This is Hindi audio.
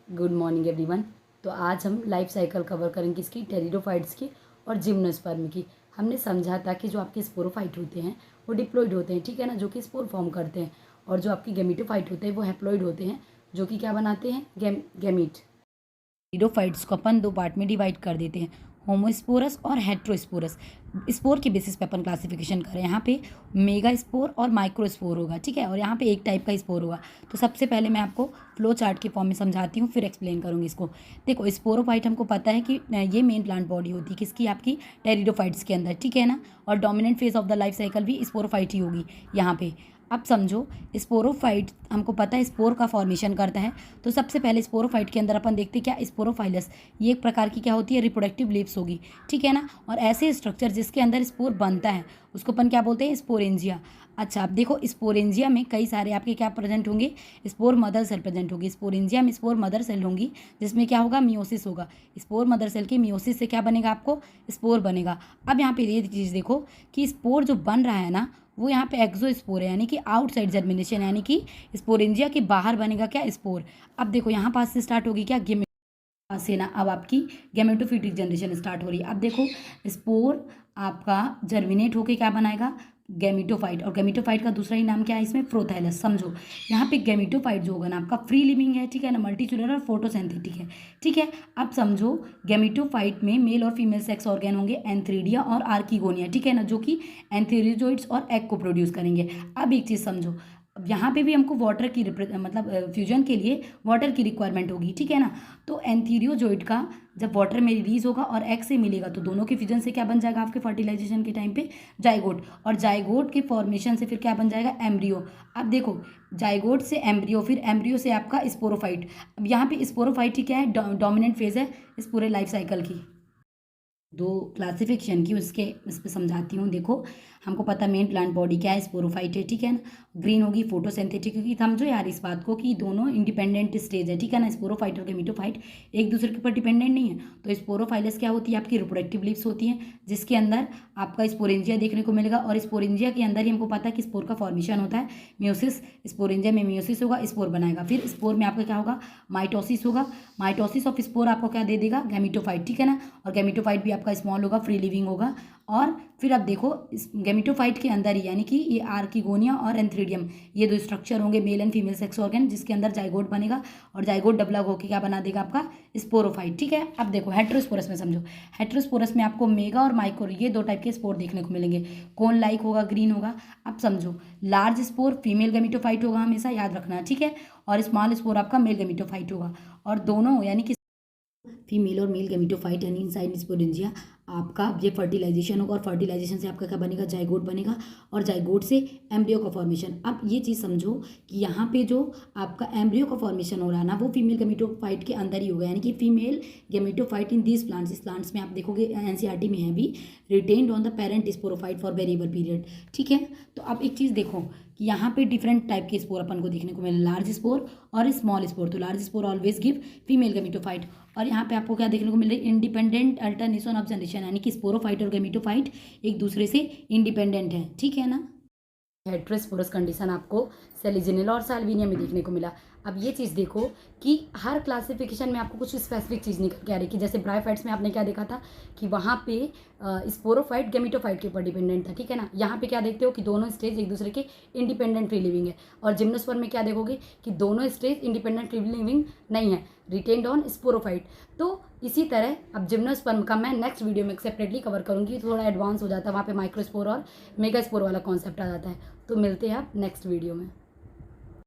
Good morning everyone. तो आज हम लाइफ साइकिल कवर करेंगे इसकी, टेरिडोफाइट्स की और जिम्नोस्पर्म की। हमने समझा था कि जो आपके स्पोरोफाइट होते हैं वो डिप्लॉइड होते हैं, ठीक है ना, जो कि स्पोर फॉर्म करते हैं, और जो आपकी गेमिटोफाइट होते हैं वो हैप्लॉइड होते हैं, जो कि क्या बनाते हैं, गेमीट। टेरिडोफाइट्स को अपन दो पार्ट में डिवाइड कर देते हैं, होमोस्पोरस और हेट्रोस्पोरस। स्पोर के बेसिस पे अपन क्लासिफिकेशन करें, यहाँ पे मेगा स्पोर और माइक्रो स्पोर होगा, ठीक है, और यहाँ पे एक टाइप का स्पोर होगा। तो सबसे पहले मैं आपको फ्लो चार्ट के फॉर्म में समझाती हूँ, फिर एक्सप्लेन करूँगी इसको। देखो, स्पोरोफाइट हमको पता है कि ये मेन प्लांट बॉडी होती है किसकी, आपकी टेरिडोफाइट्स के अंदर, ठीक है ना, और dominant phase of the life cycle भी स्पोरोफाइट ही होगी यहाँ पे। अब समझो, स्पोरोफाइट हमको पता है स्पोर का फॉर्मेशन करता है। तो सबसे पहले स्पोरोफाइट के अंदर अपन देखते हैं क्या, स्पोरोफाइलस, ये एक प्रकार की क्या होती है, रिप्रोडक्टिव लीव्स होगी, ठीक है ना। और ऐसे स्ट्रक्चर जिसके अंदर स्पोर बनता है उसको अपन क्या बोलते हैं, स्पोरेंजिया। अच्छा, अब देखो, स्पोरेंजिया में कई सारे आपके क्या प्रेजेंट होंगे, स्पोर मदर सेल प्रेजेंट होगी। स्पोरेंजिया में स्पोर मदर सेल होंगी, जिसमें क्या होगा, मियोसिस होगा। स्पोर मदर सेल की मियोसिस से क्या बनेगा, आपको स्पोर बनेगा। अब यहाँ पे ये चीज़ देखो कि स्पोर जो बन रहा है ना, वो यहाँ पे एक्सोस्पोर है, यानी कि आउटसाइड जर्मिनेशन, यानी कि स्पोरेंजिया के बाहर बनेगा क्या, स्पोर। अब देखो, यहाँ पास से स्टार्ट होगी क्या, से ना अब आपकी गैमेटोफिटिक जनरेशन स्टार्ट हो रही है। अब देखो, स्पोर आपका जर्मिनेट होके क्या बनाएगा, गैमिटोफाइट, और गैमिटोफाइट का दूसरा ही नाम क्या है इसमें, प्रोथाइलस। समझो, यहाँ पे गैमिटोफाइट जो होगा ना आपका फ्री लिविंग है, ठीक है ना, मल्टीचुलर और फोटोसिंथेटिक है, ठीक है। अब समझो, गैमिटोफाइट में मेल और फीमेल सेक्स ऑर्गन होंगे, एंथ्रीडिया और आर्किगोनिया, ठीक है ना, जो कि एंथेरिजोइड्स और एग को प्रोड्यूस करेंगे। अब एक चीज़ समझो, अब यहाँ पे भी हमको वाटर की मतलब फ्यूजन के लिए वाटर की रिक्वायरमेंट होगी, ठीक है ना। तो एंथीरियोजोइड का जब वाटर में रिलीज होगा और एग से मिलेगा, तो दोनों के फ्यूजन से क्या बन जाएगा आपके फर्टिलाइजेशन के टाइम पे, जाइगोट, और जाइगोट के फॉर्मेशन से फिर क्या बन जाएगा, एम्ब्रियो। अब देखो, जाइगोट से एम्ब्रियो, फिर एम्ब्रियो से आपका स्पोरोफाइट। अब यहाँ पे स्पोरोफाइट ही क्या है, डोमिनेंट फेज है इस पूरे लाइफ साइकिल की। दो क्लासिफिकेशन की उसके इस पर समझाती हूँ। देखो, हमको पता मेन प्लांट बॉडी क्या है, स्पोरोफाइट है, ठीक है ना। ग्रीन होगी फोटोसिंथेटिक, क्योंकि समझो यार इस बात को कि दोनों इंडिपेंडेंट स्टेज है, ठीक है ना। स्पोरोफाइट और गैमेटोफाइट एक दूसरे के ऊपर डिपेंडेंट नहीं है। तो स्पोरोफाइलस क्या होती है, आपकी रिप्रोडक्टिव लीव्स होती हैं, जिसके अंदर आपका स्पोरेंजिया देखने को मिलेगा, और स्पोरेंजिया के अंदर ही हमको पता है कि स्पोर का फॉर्मेशन होता है, म्योसिस। स्पोरेंजिया में म्योसिस होगा, स्पोर बनाएगा, फिर स्पोर में आपका क्या होगा, माइटोसिस होगा। माइटोसिस ऑफ स्पोर आपको क्या दे देगा, गैमेटोफाइट, ठीक है ना। और गैमेटोफाइट भी आपका स्मॉल होगा, फ्री लिविंग होगा। और फिर अब देखो, इस गैमेटोफाइट के अंदर ही, यानी कि ये आर्किगोनिया और एंथ्रीडियम, ये दो स्ट्रक्चर होंगे, male and female sex organ, जिसके अंदर जाइगोट बनेगा, और जाइगोट डबल होकर क्या बना देगा आपका, स्पोरोफाइट, ठीक है। अब देखो, हेट्रोस्पोरस में समझो, हेट्रोस्पोरस में आपको मेगा और माइक्रो, ये दो टाइप के स्पोर देखने को मिलेंगे। कौन लाइक होगा, ग्रीन होगा। अब समझो, लार्ज स्पोर फीमेल गैमेटोफाइट होगा, हमेशा याद रखना, ठीक है, और स्मॉल स्पोर आपका मेल गैमेटोफाइट होगा। और दोनों यानी कि फीमेल और मेल गैमेटोफाइट यानी इनसाइड स्पोरेंजिया, आपका ये फर्टिलाइजेशन होगा, और फर्टिलाइजेशन से आपका क्या बनेगा, जाइगोट बनेगा, और जाइगोट से एम्ब्रियो का फॉर्मेशन। अब ये चीज़ समझो कि यहाँ पे जो आपका एम्ब्रियो का फॉर्मेशन हो रहा है ना, वो फीमेल गैमेटोफाइट के अंदर ही होगा, यानी कि female gametophyte in these plants, इस प्लांट्स में आप देखोगे एनसीईआरटी में है भी, retained on the parent sporophyte for variable period, ठीक है। तो अब एक चीज़ देखो कि यहाँ पे डिफरेंट टाइप के स्पोर अपन को देखने को मिले, लार्ज स्पोर और स्मॉल स्पोर। तो large spore always give female gametophyte, और यहाँ पे आपको क्या देखने को मिल रहा है, इंडिपेंडेंट अल्टरनेशन ऑफ जनरेशन, यानी कि स्पोरोफाइट और गैमेटोफाइट एक दूसरे से इंडिपेंडेंट है, ठीक है ना। हेट्रोस्पोरस कंडीशन आपको सेलिजिनेला और साल्विनिया में देखने को मिला। अब ये चीज़ देखो कि हर क्लासिफिकेशन में आपको कुछ स्पेसिफिक चीज़ निकल के आ रही, कि जैसे ब्रायोफाइट्स में आपने क्या देखा था कि वहाँ पे स्पोरोफाइट गैमेटोफाइट के ऊपर डिपेंडेंट था, ठीक है ना। यहाँ पे क्या देखते हो कि दोनों स्टेज एक दूसरे के इंडिपेंडेंट फ्री लिविंग है, और जिम्नोस्पर्म में क्या देखोगे कि दोनों स्टेज इंडिपेंडेंट फ्री लिविंग नहीं है, रिटेन्ड ऑन स्पोरोफाइट। तो इसी तरह अब जिम्नोस्पर्म का मैं नेक्स्ट वीडियो में सेपरेटली कवर करूँगी, थोड़ा एडवांस हो जाता है, वहाँ पे माइक्रोस्पोर और मेगास्पोर वाला कॉन्सेप्ट आ जाता है। तो मिलते हैं आप नेक्स्ट वीडियो में।